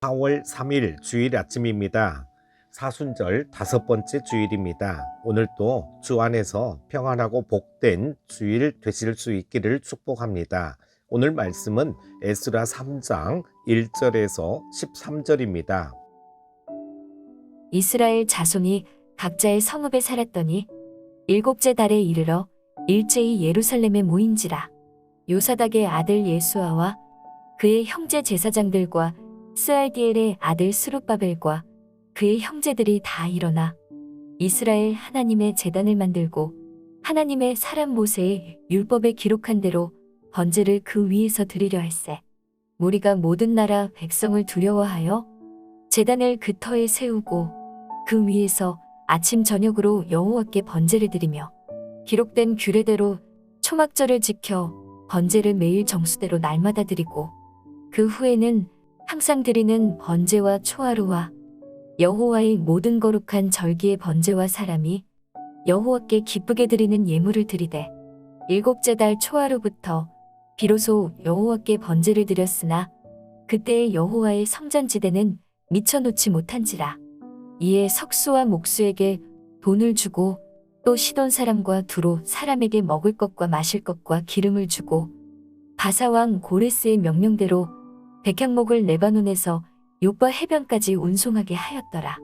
4월 3일 주일 아침입니다. 사순절 5번째 주일입니다. 오늘도 주 안에서 평안하고 복된 주일 되실 수 있기를 축복합니다. 오늘 말씀은 에스라 3장 1절에서 13절입니다. 이스라엘 자손이 각자의 성읍에 살았더니 일곱째 달에 이르러 일제히 예루살렘에 모인지라. 요사닥의 아들 예수아와 그의 형제 제사장들과 스알디엘의 아들 스룹바벨과 그의 형제들이 다 일어나 이스라엘 하나님의 제단을 만들고 하나님의 사람 모세의 율법에 기록한 대로 번제를 그 위에서 드리려 할세. 무리가 모든 나라 백성을 두려워하여 제단을 그 터에 세우고 그 위에서 아침 저녁으로 여호와께 번제를 드리며 기록된 규례대로 초막절을 지켜 번제를 매일 정수대로 날마다 드리고 그 후에는 항상 드리는 번제와 초하루와 여호와의 모든 거룩한 절기의 번제와 사람이 여호와께 기쁘게 드리는 예물을 드리되 일곱째 달 초하루부터 비로소 여호와께 번제를 드렸으나 그때의 여호와의 성전지대는 미쳐놓지 못한지라. 이에 석수와 목수에게 돈을 주고 또 시돈 사람과 두로 사람에게 먹을 것과 마실 것과 기름을 주고 바사왕 고레스의 명령대로 백향목을 레바논에서 요바 해변까지 운송하게 하였더라.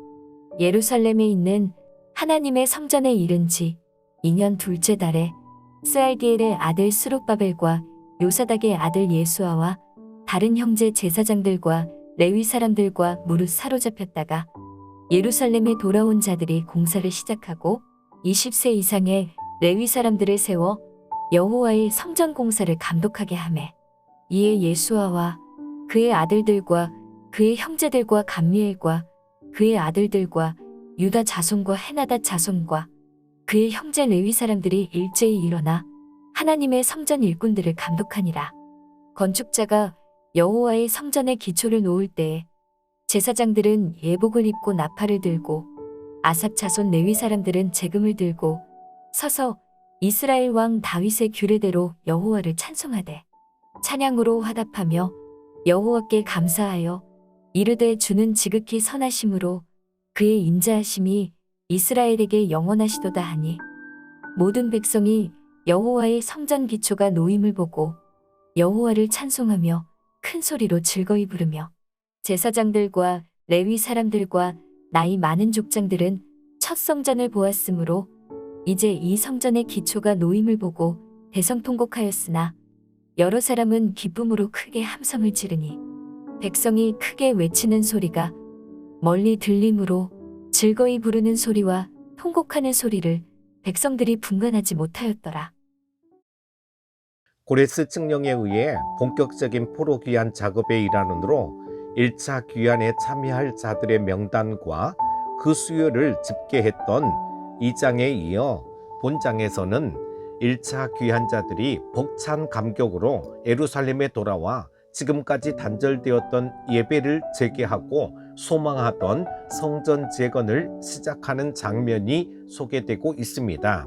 예루살렘에 있는 하나님의 성전에 이른 지 2년 둘째 달에 스알디엘의 아들 스룹바벨과 요사닥의 아들 예수아와 다른 형제 제사장들과 레위 사람들과 무릇 사로잡혔다가 예루살렘에 돌아온 자들이 공사를 시작하고 20세 이상의 레위 사람들을 세워 여호와의 성전 공사를 감독하게 하매 이에 예수아와 그의 아들들과 그의 형제들과 감미엘과 그의 아들들과 유다 자손과 헤나닷 자손과 그의 형제 레위 사람들이 일제히 일어나 하나님의 성전 일꾼들을 감독하니라. 건축자가 여호와의 성전의 기초를 놓을 때에 제사장들은 예복을 입고 나팔을 들고 아삽 자손 레위 사람들은 제금을 들고 서서 이스라엘 왕 다윗의 규례대로 여호와를 찬송하되 찬양으로 화답하며 여호와께 감사하여 이르되 주는 지극히 선하심으로 그의 인자하심이 이스라엘에게 영원하시도다 하니 모든 백성이 여호와의 성전 기초가 놓임을 보고 여호와를 찬송하며 큰 소리로 즐거이 부르며 제사장들과 레위 사람들과 나이 많은 족장들은 첫 성전을 보았으므로 이제 이 성전의 기초가 놓임을 보고 대성통곡하였으나 여러 사람은 기쁨으로 크게 함성을 지르니 백성이 크게 외치는 소리가 멀리 들림으로 즐거이 부르는 소리와 통곡하는 소리를 백성들이 분간하지 못하였더라. 고레스 칙령에 의해 본격적인 포로 귀환 작업의 일환으로 1차 귀환에 참여할 자들의 명단과 그 수요를 집계했던 2장에 이어 본장에서는 1차 귀환자들이 벅찬 감격으로 예루살렘에 돌아와 지금까지 단절되었던 예배를 재개하고 소망하던 성전 재건을 시작하는 장면이 소개되고 있습니다.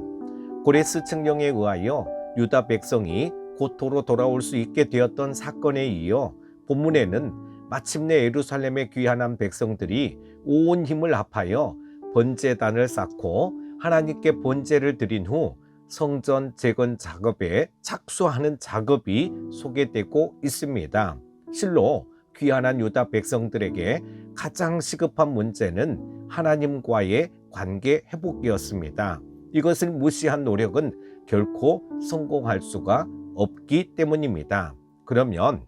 고레스 칙령에 의하여 유다 백성이 고토로 돌아올 수 있게 되었던 사건에 이어 본문에는 마침내 예루살렘에 귀환한 백성들이 온 힘을 합하여 번제단을 쌓고 하나님께 번제를 드린 후 성전 재건 작업에 착수하는 작업이 소개되고 있습니다. 실로 귀환한 유다 백성들에게 가장 시급한 문제는 하나님과의 관계 회복이었습니다. 이것을 무시한 노력은 결코 성공할 수가 없기 때문입니다. 그러면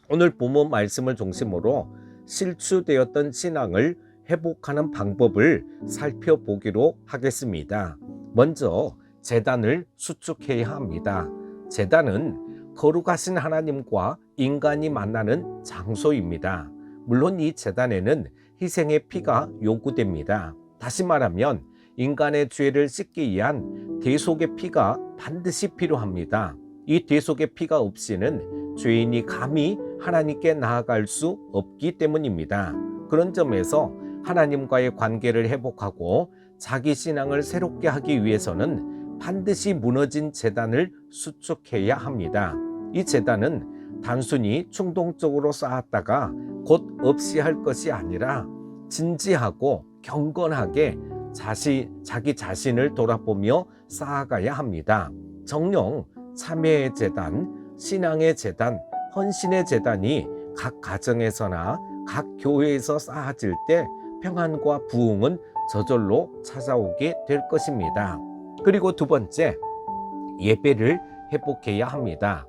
오늘 본문 말씀을 중심으로 실추되었던 신앙을 회복하는 방법을 살펴보기로 하겠습니다. 먼저 제단을 수축해야 합니다. 제단은 거룩하신 하나님과 인간이 만나는 장소입니다. 물론 이 제단에는 희생의 피가 요구됩니다. 다시 말하면 인간의 죄를 씻기 위한 대속의 피가 반드시 필요합니다. 이 대속의 피가 없이는 죄인이 감히 하나님께 나아갈 수 없기 때문입니다. 그런 점에서 하나님과의 관계를 회복하고 자기 신앙을 새롭게 하기 위해서는 반드시 무너진 제단을 수축해야 합니다. 이 제단은 단순히 충동적으로 쌓았다가 곧 없이 할 것이 아니라 진지하고 경건하게 자기 자신을 돌아보며 쌓아가야 합니다. 정녕 참회의 재단, 신앙의 재단, 헌신의 재단이 각 가정에서나 각 교회에서 쌓아질 때 평안과 부흥은 저절로 찾아오게 될 것입니다. 그리고 두 번째, 예배를 회복해야 합니다.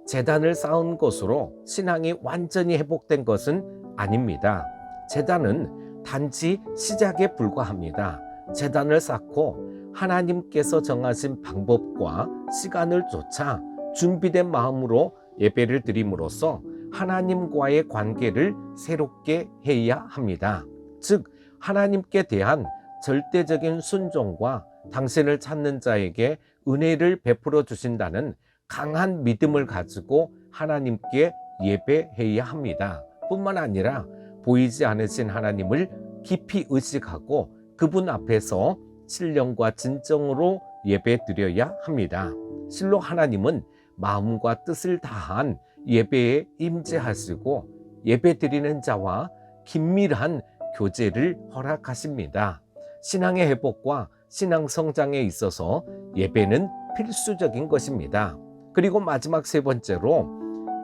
재단을 쌓은 것으로 신앙이 완전히 회복된 것은 아닙니다. 재단은 단지 시작에 불과합니다. 재단을 쌓고 하나님께서 정하신 방법과 시간을 쫓아 준비된 마음으로 예배를 드림으로써 하나님과의 관계를 새롭게 해야 합니다. 즉, 하나님께 대한 절대적인 순종과 당신을 찾는 자에게 은혜를 베풀어 주신다는 강한 믿음을 가지고 하나님께 예배해야 합니다. 뿐만 아니라 보이지 않으신 하나님을 깊이 의식하고 그분 앞에서 신령과 진정으로 예배드려야 합니다. 실로 하나님은 마음과 뜻을 다한 예배에 임재하시고 예배드리는 자와 긴밀한 교제를 허락하십니다. 신앙의 회복과 신앙 성장에 있어서 예배는 필수적인 것입니다. 그리고 마지막 세 번째로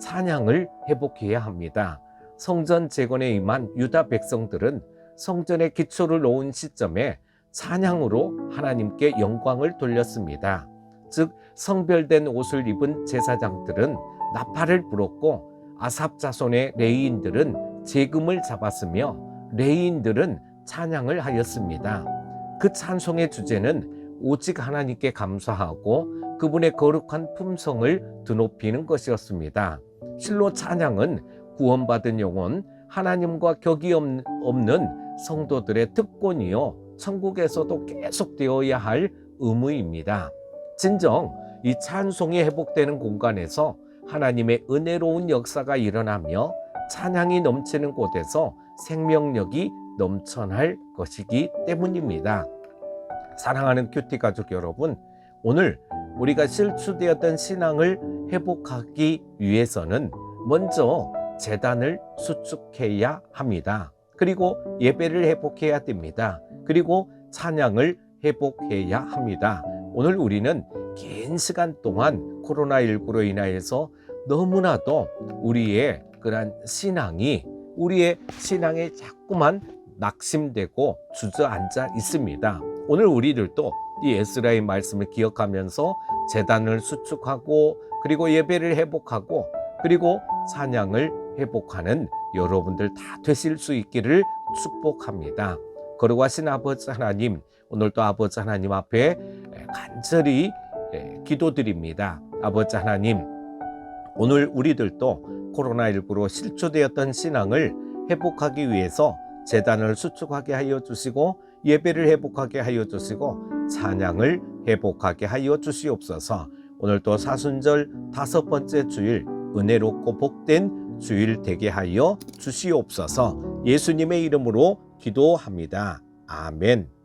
찬양을 회복해야 합니다. 성전 재건에 임한 유다 백성들은 성전의 기초를 놓은 시점에 찬양으로 하나님께 영광을 돌렸습니다. 즉, 성별된 옷을 입은 제사장들은 나팔을 불었고 아삽 자손의 레위인들은 제금을 잡았으며 레위인들은 찬양을 하였습니다. 그 찬송의 주제는 오직 하나님께 감사하고 그분의 거룩한 품성을 드높이는 것이었습니다. 실로 찬양은 구원받은 영혼, 하나님과 격이 없는 성도들의 특권이요 천국에서도 계속되어야 할 의무입니다. 진정 이 찬송이 회복되는 공간에서 하나님의 은혜로운 역사가 일어나며 찬양이 넘치는 곳에서 생명력이 넘쳐날 것이기 때문입니다. 사랑하는 큐티 가족 여러분, 오늘 우리가 실추되었던 신앙을 회복하기 위해서는 먼저 재단을 수축해야 합니다. 그리고 예배를 회복해야 됩니다. 그리고 찬양을 회복해야 합니다. 오늘 우리는 긴 시간 동안 코로나19로 인하여서 너무나도 우리의 그런 우리의 신앙에 자꾸만 낙심되고 주저앉아 있습니다. 오늘 우리들도 이 에스라의 말씀을 기억하면서 재단을 수축하고 그리고 예배를 회복하고 그리고 찬양을 회복하는 여러분들 다 되실 수 있기를 축복합니다. 거룩하신 아버지 하나님, 오늘도 아버지 하나님 앞에 간절히 기도드립니다. 아버지 하나님, 오늘 우리들도 코로나19로 실추되었던 신앙을 회복하기 위해서 재단을 수축하게 하여 주시고 예배를 회복하게 하여 주시고 찬양을 회복하게 하여 주시옵소서. 오늘도 사순절 5번째 주일 은혜롭고 복된 주일 되게 하여 주시옵소서. 예수님의 이름으로 기도합니다. 아멘.